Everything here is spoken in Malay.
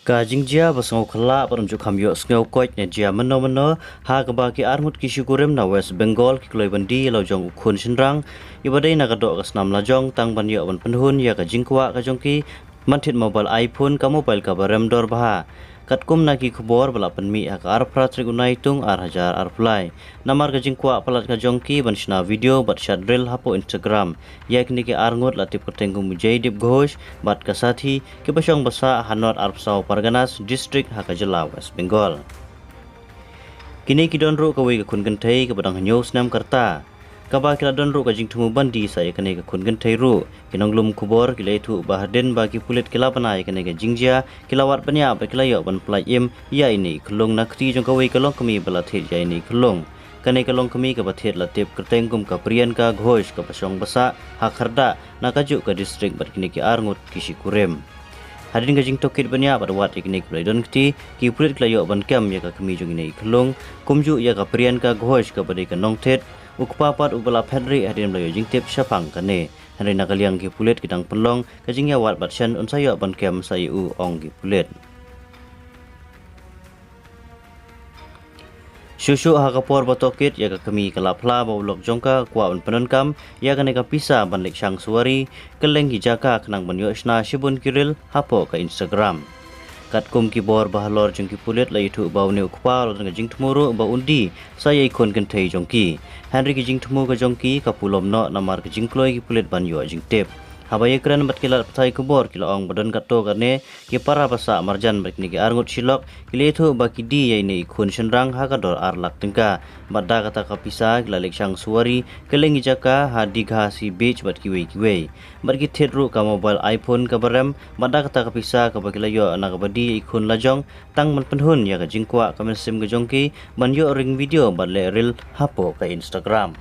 Kajing jia basngau khala paramjuk khamyo sngew koit ne jia mano ha kaba ki armut ki syukurim na West Bengal ki kloi bandi lojong ukhun sinrang ibadai na kadok kasnam lajong tang ban yo ban penhun ya ka jingkwa ka jongki manthit mobile iPhone ka mobile ka barem dor baha katkum na ki khobor bala penmi ha ka ar pratrik unai tung ar hajar ar plai namar ka jingkwa palat ka jongki banshna video bat shot reel hapo Instagram ya kini ki arngut latip ketenggung mujai dip ghosh bat ka sathi ki basong basa hanot arpsau Parganas district ha ka jela West Bengal kini ki don ro ka wei ka khun ganthai ka badang hanyo snam karta kaba kila don ro ka jing thumu bandi saya kene ka khun ganthai ro kinong lum khubor kilai thu bahaden bagi pulit kila panai kene ka jingjia kilawat panya ba kila yo ban plai im ya ini khlong nakti jong ka wei ka long kami bala the ya ini khlong kane ka long kami ka bathet latip kertengkum ka priyan ka ghosh ka pasong basa ha kharda na ka ju ka district bat kini ki arngut kisi kurem hadin gajing tokit banya badwat iknik don kti ki pulit kila yo ban kam ya ka kami jong ini khlong kumju ya ka priyan ka ghosh ka badai ka nongthet ukpapat ubala phadri hadin blayo jingtip syapang kane hari nakaliang ki pulit kidang penlong kajing ya wat batshan unsayo ban kem sayu ong ki pulit Shushu ha kapor batokit ya ka kami kalapla bawlok jongka kwa un penankam ya ka neka pisa ban lek sang suari keleng hijaka kenang ban yosna shibun kiril hapo ka Instagram katkum ki bor bahalor jongki pulit la itu bawne ukpa lo jing tmuru ba undi saya ikon kenthei jongki Henry ki jing tmu ka jongki ka pulom no namar ki jing kloi ki pulit ban yo jing tep habai kran bat kila pthai ku bor kila ong badan katto karne ki para basa marjan bakni ki arngut silok kile thu baki di yai nei khun senrang ha ka dor ar lak tengka badda kata ka pisa kila lek sang suari kelengi jaka ha digha si beach bat ki wei bat ki thetru ka mobile iPhone ka baram badda kata ka pisa ka bakila yo na ka badi ikhun lajong tang man penhun ya ka jingkwa ka mesim ka jongki ban yo ring video bat le reel hapo ka Instagram